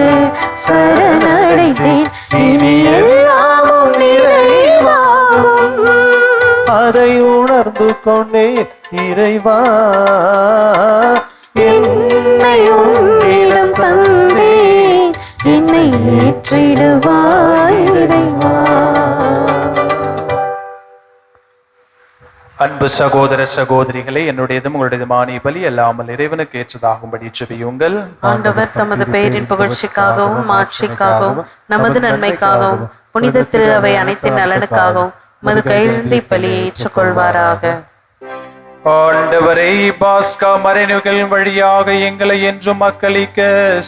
[SPEAKER 4] சரணடைந்தேன், இனி எல்லாமும் நிறைவாகும்.
[SPEAKER 3] அதை உணர்ந்து கொண்டே இறைவா,
[SPEAKER 4] என்னை உன்னிடம் தந்தேன், என்னை ஏற்றிடுவாய் இறைவா.
[SPEAKER 5] அன்பு சகோதர சகோதரிகளே, என்னுடையதும் உங்களுடையதுமான பலி அல்லாமல் இறைவனுக்கு ஏற்றதாகும்படி ஜெபியுங்கள்.
[SPEAKER 6] ஆண்டவர் தமது பெயரின் புகழ்ச்சிக்காகவும் மாட்சிக்காகவும் நமது நன்மைக்காகவும் புனித திரு அவை அனைத்தின் நலனுக்காகவும் மது கையிலிருந்து இப்பலியை ஏற்றுக்கொள்வாராக.
[SPEAKER 5] ஆண்டவரே, பாஸ்கா மறைநூல்கள் வழியாக எங்களை என்றும் மக்களிக்க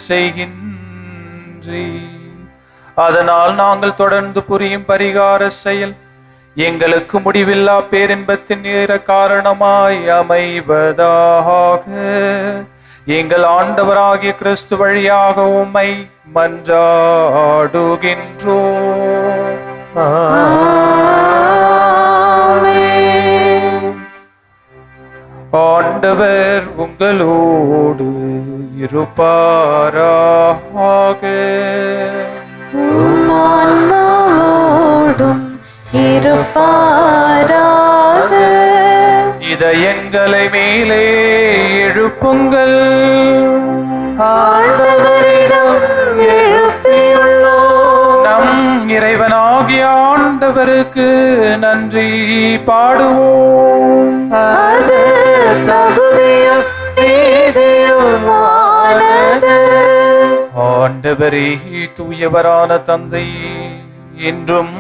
[SPEAKER 5] செய்கின்றீர். அதனால் நாங்கள் தொடர்ந்து புரியும் பரிகார செயல் எங்களுக்கு முடிவில்லா பேரின்பத்தின் நேர காரணமாய் அமைவதாக. எங்கள் ஆண்டவராகிய கிறிஸ்து வழியாக உம்மை மன்றாடுகின்றோம். ஆண்டவர் உங்களோடு இருப்பாராக.
[SPEAKER 4] உம் ஆன்மாவோடும் இருப்பாராக.
[SPEAKER 5] இதயங்களை மேலே எழுப்புங்கள்.
[SPEAKER 4] ஆண்டவரிடம் எழுப்பியுள்ளோம்.
[SPEAKER 5] நம் இறைவனாகிய ஆண்டவருக்கு நன்றி பாடுவோம்.
[SPEAKER 4] அது தகுதியும் நீதியுமானது.
[SPEAKER 5] ஆண்டவரே, தூயவரான தந்தை, என்றும்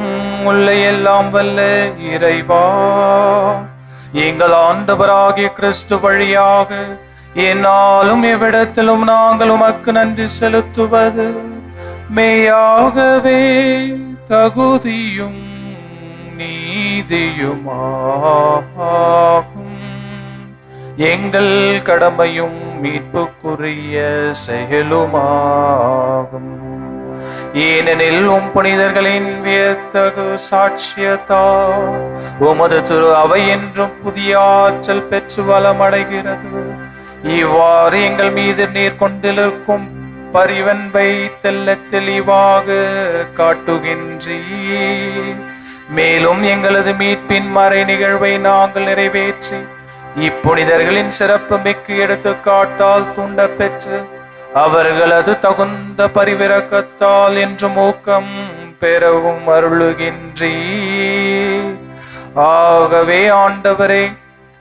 [SPEAKER 5] உள்ள எல்லாம் வல்ல இறைவா, எங்கள் ஆண்டவராகிய கிறிஸ்து வழியாக என்னாலும் எவ்விடத்திலும் நாங்கள் உமக்கு நன்றி செலுத்துவது மெய்யாகவே தகுதியும் நீதியுமாகும். எங்கள் கடமையும் மீட்புக்குரிய செயலுமாகும். ஏனெனில் உம் புனிதர்களின் வியத்தகு சாட்சியத்தால் உமது திரு அவை என்றும் புதிய ஆற்றல் பெற்று வளமடைகிறது. இவ்வாறு எங்கள் மீது நீர் கொண்டிருக்கும் பரிவன்பை தெள்ளத் தெளிவாக காட்டுகின்றீர். மேலும் எங்களது மீட்பின் மறை நிகழ்வை நாங்கள் நிறைவேற்றி இப்புனிதர்களின் சிறப்பு மிக்க எடுத்துக்காட்டால் தூண்ட பெற்று அவர்களது தகுந்த பரிவிரக்கத்தால் என்றும் ஊக்கம் பெறவும் அருளுகின்றீர். ஆகவே ஆண்டவரே,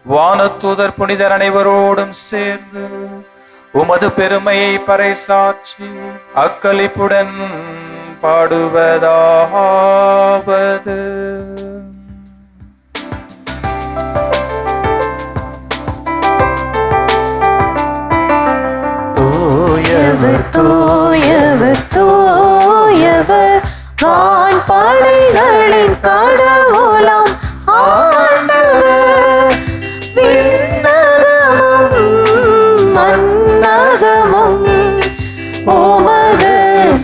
[SPEAKER 5] வானதூதர் புனிதர் அனைவரோடும் சேர்ந்து உமது பெருமையை பறைசாற்றி அக்களிப்புடன் பாடுவதாவது.
[SPEAKER 4] தூயவர் தூயவர் தூயவர் வான்படைகளின் கடவுளாம் ஆண்டவர். மன்னகமும் உமது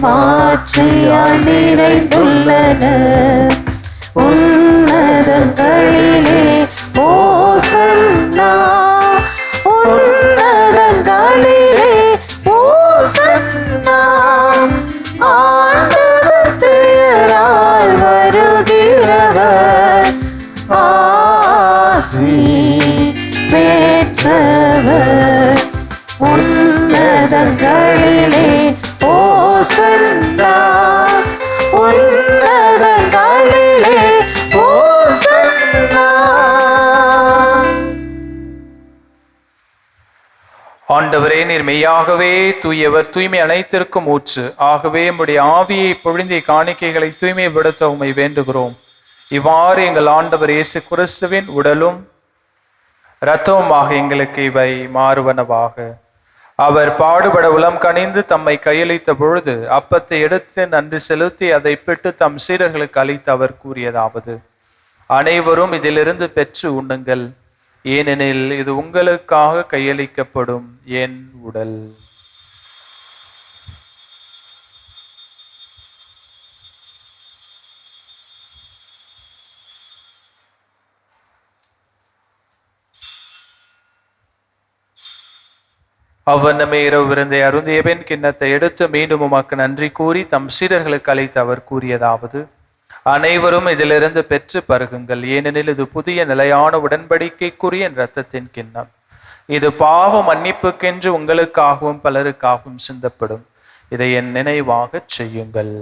[SPEAKER 4] மாட்சியால் நிறைந்துள்ளன. உன்னதங்களிலே ஓசன்னா, உன்னதங்களிலே ஓசன்னா. ஆண்டவர் பெயரால் வருகிறவர் ஆசி பெற்றவர். உன்னதங்களிலே ஓசன்னா, உன்னதங்களிலே ஓசன்னா.
[SPEAKER 5] ஆண்டவரே, நீர் மெய்யாகவே தூயவர், தூய்மை அனைத்திற்கும் ஊற்று. ஆகவே உம்முடைய ஆவியை பொழிந்தி காணிக்கைகளை தூய்மைப்படுத்த உம்மை வேண்டுகிறோம். இவ்வாறு எங்கள் ஆண்டவர் இயேசு கிறிஸ்துவின் உடலும் இரத்தமுமாக எங்களுக்கு இவை மாறுவனவாக. அவர் பாடுபட உளம் கனிந்து தம்மை கையளித்த பொழுது அப்பத்தை எடுத்து நன்றி செலுத்தி அதை பிட்டு தம் சீடர்களுக்கு அளித்து அவர் கூறியதாவது: அனைவரும் இதிலிருந்து பெற்று உண்ணுங்கள், ஏனெனில் இது உங்களுக்காக கையளிக்கப்படும் என் உடல். அவ்வண்ணமே இரவு விருந்தை அருந்திய பின் கிண்ணத்தை எடுத்து மீண்டும் உமக்கு நன்றி கூறி தம் சீடர்களுக்கு அழைத்து அவர் கூறியதாவது: அனைவரும் இதிலிருந்து பெற்று பருகுங்கள், ஏனெனில் இது புதிய நிலையான உடன்படிக்கைக்குரிய என் இரத்தத்தின் கிண்ணம். இது பாவ மன்னிப்புக்கென்று உங்களுக்காகவும் பலருக்காகவும் சிந்தப்படும். இதை என் நினைவாக செய்யுங்கள்.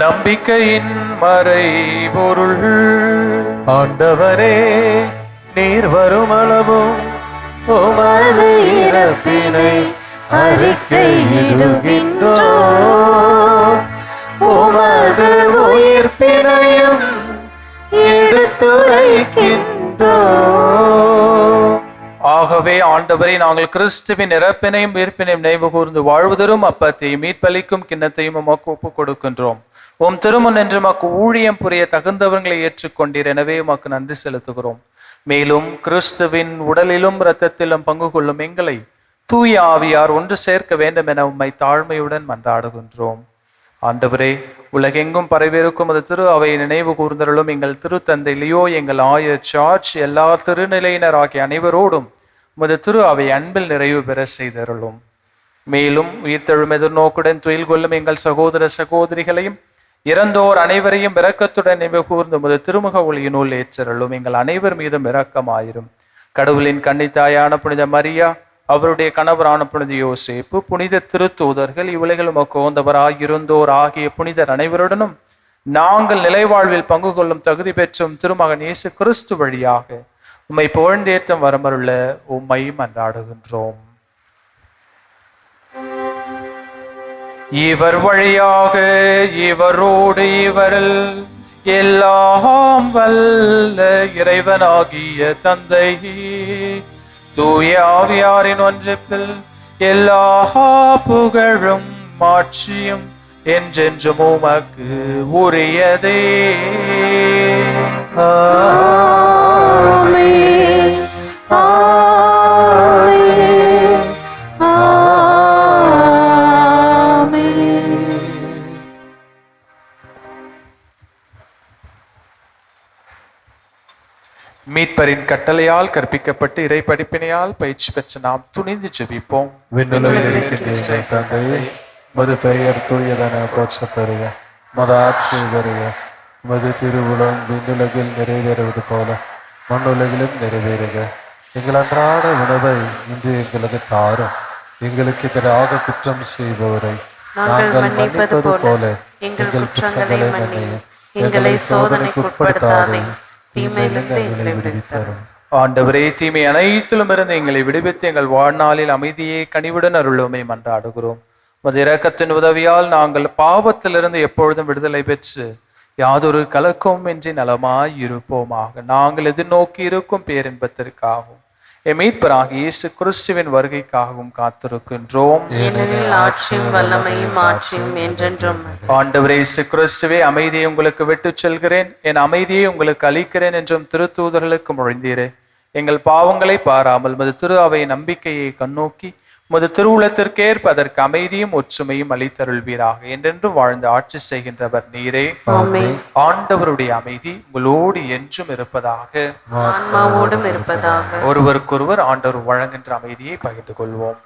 [SPEAKER 5] நம்பிக்கையின் மறைபொருள்.
[SPEAKER 3] ஆண்டவரே, நீர் வரும் அளவும் உமது இறப்பினை அறிக்கையிடுகின்றோம், உமது உயிர்ப்பினையும் எடுத்துரைக்கின்றோம்.
[SPEAKER 5] ஆகவே ஆண்டவரை, நாங்கள் கிறிஸ்துவின் இறப்பினையும் உயிர்ப்பினையும் நினைவு கூர்ந்து வாழ்வதரும் அப்பத்தையும் மீட்பளிக்கும் கிண்ணத்தையும் உமக்கு ஒப்புக் கொடுக்கின்றோம். உம் திருமுன் என்று உமக்கு ஊழியம் புரிய தகுந்தவர்களை ஏற்றுக்கொண்டீர். எனவே உமக்கு நன்றி செலுத்துகிறோம். மேலும் கிறிஸ்துவின் உடலிலும் இரத்தத்திலும் பங்கு கொள்ளும் எங்களை தூய ஆவியார் ஒன்று சேர்க்க வேண்டும் என உம்மை தாழ்மையுடன் மன்றாடுகின்றோம். ஆண்டவரே, உலகெங்கும் பரவிருக்கும் அது திரு அவை நினைவு கூர்ந்தருளும். எங்கள் திருத்தந்தை லியோ, எங்கள் ஆயர் சார்ஜ், எல்லா திருநிலையினர் ஆகிய அனைவரோடும் உமது திரு அவை அன்பில் நிறைவு பெற செய்தருளும். மேலும் உயிர்த்தெழும் எதிர்நோக்குடன் துயில் கொள்ளும் எங்கள் சகோதர சகோதரிகளையும் இறந்தோர் அனைவரையும் இரக்கத்துடன் நினைவு கூர்ந்து உமது திருமுக ஒளியினுள் ஏற்றருளும். எங்கள் அனைவர் மீதும் இரக்கமாயிரும். கடவுளின் கன்னித்தாயான புனித மரியா, அவருடைய கணவரான புனித யோசேப்பு, புனித திருத்தூதர்கள், இவ்வுலகில் உமக்கு உகந்தவராயிருந்தோர் ஆகிய புனிதர் அனைவருடனும் நாங்கள் நிலைவாழ்வில் பங்கு கொள்ளும் தகுதி பெற்றும் திருமகன் இயேசு கிறிஸ்து வழியாக உம்மை புகழ்ந்தேற்றம் வரமருள உம்மை மன்றாடுகின்றோம். இவர் வழியாக இவரோடு இவரில் எல்லாம் வல்ல இறைவனாகிய தந்தை தூய ஆவியாரின் ஒன்றிப்பில் எல்லா புகழும் மாட்சியும் என்றென்றும் உமக்கு உரியதே.
[SPEAKER 4] ஆமென், ஆமென், ஆமென்.
[SPEAKER 5] மீட்பரின் கட்டளையால் கற்பிக்கப்பட்டு இறை படிப்பினையால் பயிற்சி பெற்ற நாம் துணிந்து ஜெபிப்போம்.
[SPEAKER 3] விண்ணுலகில் இருக்கின்ற தந்தையே, உமது பெயர் தூயதென போற்றப் பெறுக. உமது ஆட்சி வருக. உமது திருவுளம் விண்ணுலகில் நிறைவேறுவது போல மண்ணுலகிலும் நிறைவேறுக. எங்கள் அன்றாட உணவை இன்று எங்களுக்கு தாரும். எங்களுக்கு எதிராக குற்றம் செய்பவரை நாங்கள் மன்னிப்பது போல எங்கள் குற்றங்களை மன்னியும். எங்களை சோதனைக்கு உட்படுத்தாதே, தீமையிலிருந்து எங்களை விடுவித்தரும்.
[SPEAKER 5] ஆண்டவரே, தீமை அனைத்திலும் இருந்து எங்களை விடுவித்து எங்கள் வாழ்நாளில் அமைதியை கனிவுடன் அருளுமை மன்றாடுகிறோம். உமது இரக்கத்தின் உதவியால் நாங்கள் பாவத்திலிருந்து எப்பொழுதும் விடுதலை பெற்று யாதொரு கலக்கமும் இன்றி நலமாய் இருப்போமாக. நாங்கள் எதிர்நோக்கி இருக்கும் பேரின்பத்திற்காகவும் என் மீட்பராகிய இயேசு கிறிஸ்துவின் வருகைக்காகவும் காத்திருக்கின்றோம்.
[SPEAKER 6] ஏனெனில் ஆட்சியும் வல்லமையும் ஆட்சியும் என்றென்றும்.
[SPEAKER 5] ஆண்டவரே இயேசு கிறிஸ்துவே, அமைதியை உங்களுக்கு விட்டுச் செல்கிறேன், என் அமைதியை உங்களுக்கு அளிக்கிறேன் என்றும் திருத்தூதர்களுக்கு மொழிந்தீரே. எங்கள் பாவங்களை பாராமல் மது திரு அவை நம்பிக்கையை கண்ணோக்கி மது திருவுளத்திற்கேற்ப அதற்கு அமைதியும் ஒற்றுமையும் அளித்தருள்வீராக. என்றென்று வாழ்ந்து ஆட்சி செய்கின்றவர் நீரே. ஆண்டவருடைய அமைதி உங்களோடு என்றும் இருப்பதாக,
[SPEAKER 6] ஆன்மாவோடும் இருப்பதாக.
[SPEAKER 5] ஒருவருக்கொருவர் ஆண்டவர் வழங்குகின்ற அமைதியை பகிர்ந்து கொள்வோம்.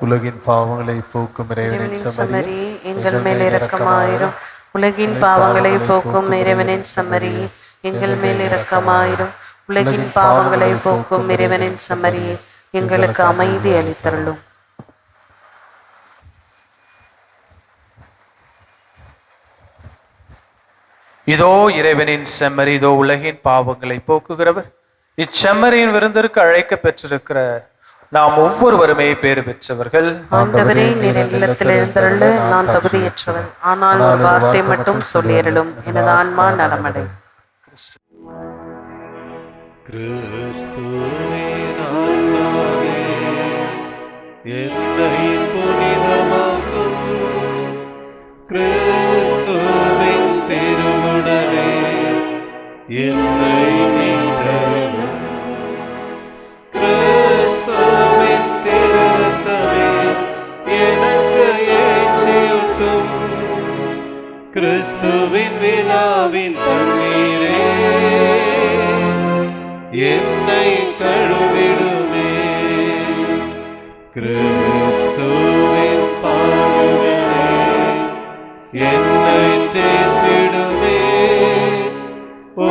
[SPEAKER 3] உலகின் பாவங்களை போக்கும் இறைவனின்
[SPEAKER 6] சமரி, எங்கள் மேல் இரக்கமாயிரும். உலகின் பாவங்களை போக்கும் இறைவனின் சமரி, எங்கள் மேல் இரக்கமாயிரும். உலகின் பாவங்களை போக்கும் இறைவனின் சமரி, எங்களுக்கு அமைதி அளித்தருளும்.
[SPEAKER 5] இதோ இறைவனின் செம்மறி, இதோ உலகின் பாவங்களை போக்குகிறவர். இச்செம்மறியின் விருந்திற்கு அழைக்க பெற்றிருக்கிற நாம் ஒவ்வொருவருமே பேறு பெற்றவர்கள்.
[SPEAKER 6] ஆண்டவரே, நீர் இல்லத்தில் எழுந்தருள நான் தகுதியற்றவன், ஆனால் ஒரு வார்த்தை மட்டும் சொல்லியருளும், எனது ஆன்மா நலமடை.
[SPEAKER 2] கிறிஸ்துவே நானாவே என்னை புனிதமாக்கும், கிறிஸ்துவின் திருவுடலே என்னை மீட்டருளும், கிறிஸ்துவின் திருரத்தமே எனக்கு எழுச்சியூட்டும், கிறிஸ்துவின் விழாவின் தண்ணீரே என்னை கழுவிடுமே, கிறிஸ்துவின் பாடுகளே என்னை தேற்றிடுமே. ஓ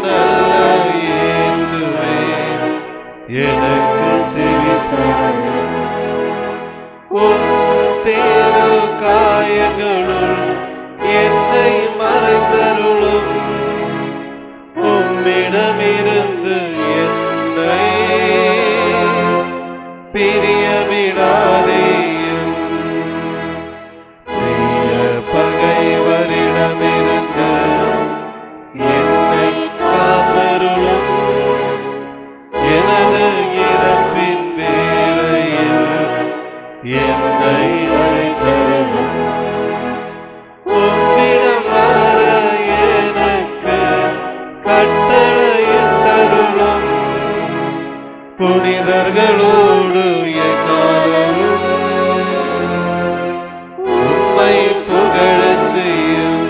[SPEAKER 2] நல்ல இயேசுவே, எனக்கு செவிசாயும், உன் தேரு காயங்களுள் என்னை மறைந்தருளும், உம்மிடமிருந்து என்னை பிரிய விடாதேயும், பிரிய பகைவரிடமிருந்து என்னை காத்தருளும், எனது இறப்பின் வேளையில் என்னை அழைத்தருளும், உம்மிடம் வர எனக்கு கட்டளையிட்டருளும், புனிதர்களோடு எக்காலமும் உம்மை புகழ செய்யும்.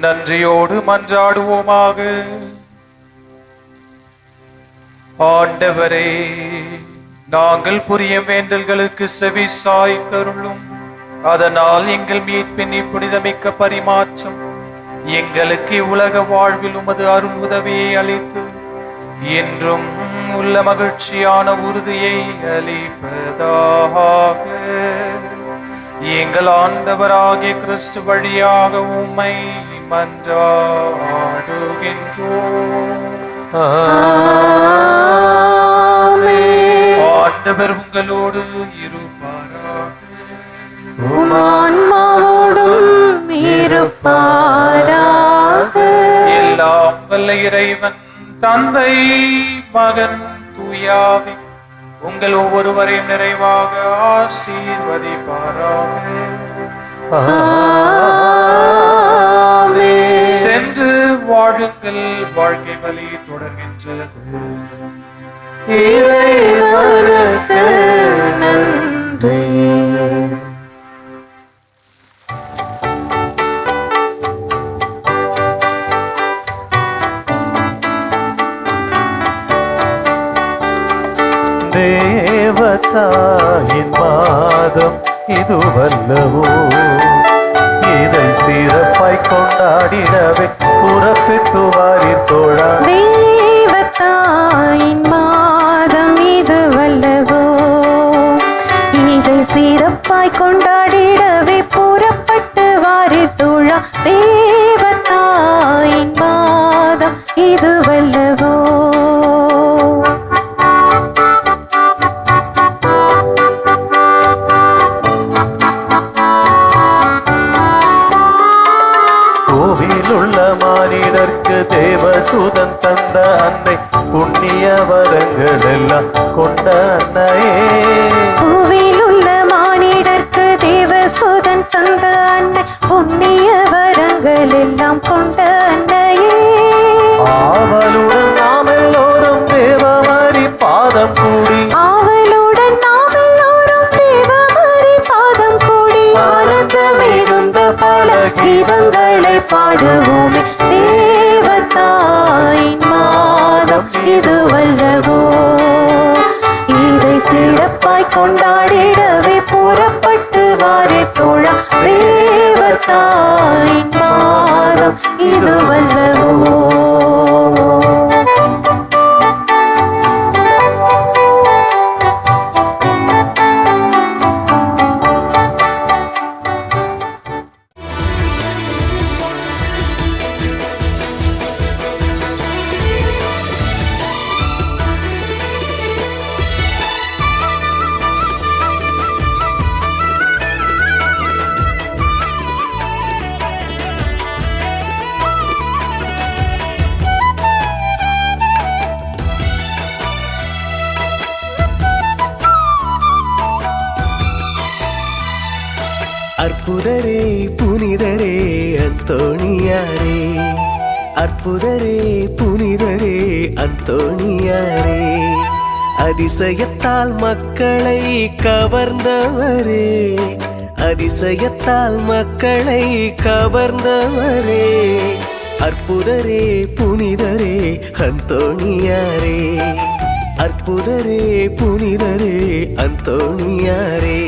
[SPEAKER 5] நன்றியோடு மன்றாடுவோமாக. ஆண்டவரே, நாங்கள் புரிய வேண்டல்களுக்கு செவி சாய்த்தருளும், அதனால் எங்கள் மீட்பின் புனிதமிக்க பரிமாற்றம் எங்களுக்கு உலக வாழ்வில் உமது அருள் உதவியை அளித்து என்றும் உள்ள மகிழ்ச்சியான உறுதியை அளிப்பதாக. எங்கள் ஆண்டவராகிய கிறிஸ்து வழியாக உம்மை மன்றாடுகின்றோம். ஆண்டவர் உங்களோடு இருப்பாராக.
[SPEAKER 6] ஆன்மாவோடும் இருப்பாராக.
[SPEAKER 5] எல்லாம் வல்ல இறைவன் தந்தை, மகன், தூயாவி உங்கள் ஒவ்வொருவரையும் நிறைவாக ஆசீர்வதிப்பாராக. சென்று வாழுங்கள், வாழ்க்கை வழி தொடர்கின்றது.
[SPEAKER 6] இறைவனுக்கு நன்றி.
[SPEAKER 3] தேவதாயின் மாதம் இதுவல்லவோ, இதை சிறப்பாய் கொண்டாடிடவே புறப்பட்டு வாரீர் தோழா.
[SPEAKER 1] தேவதாயின் மாதம் இதுவல்லவோ, இதை சிறப்பாய் கொண்டாடிடவே புறப்பட்டு வாரீர் தோழா. தேவதாயின் மாதம் இதுவல்லவோ.
[SPEAKER 3] பூவில் உள்ள மானிடர்க்கு தேவசூதன் தந்த அன்னை புண்ணிய வரங்கள் எல்லாம் கொண்ட அன்னையே.
[SPEAKER 1] பூவில் உள்ள மானிடர்க்கு தேவசூதன் தந்த அன்னை புண்ணிய வரங்கள் எல்லாம் கொண்ட அன்னையே.
[SPEAKER 3] ஆவலுடன் நாம் எல்லோரும் தேவமரி பாதம் கூடி
[SPEAKER 1] ஆவலுடன் நாம் எல்லோரும் தேவமரி பாதம் கூடி ஆனந்த மிகுந்த பல கீதங்களை பாடுவோமே. தேவதாயின் மாதம் இது வல்லவோ, இதை சிறப்பாய் கொண்டாடிடவே புறப்பட்டு வாரே தோழா. தேவதாயின் மாதம் இது வல்லவோ.
[SPEAKER 4] அற்புதரே புனிதரே அந்தோணியாரே, அற்புதரே புனிதரே அந்தோணியாரே, அதிசயத்தால் மக்களை கவர்ந்தவரே, அதிசயத்தால் மக்களை கவர்ந்தவரே, அற்புதரே புனிதரே அந்தோணியாரே, அற்புதரே புனிதரே அந்தோணியாரே.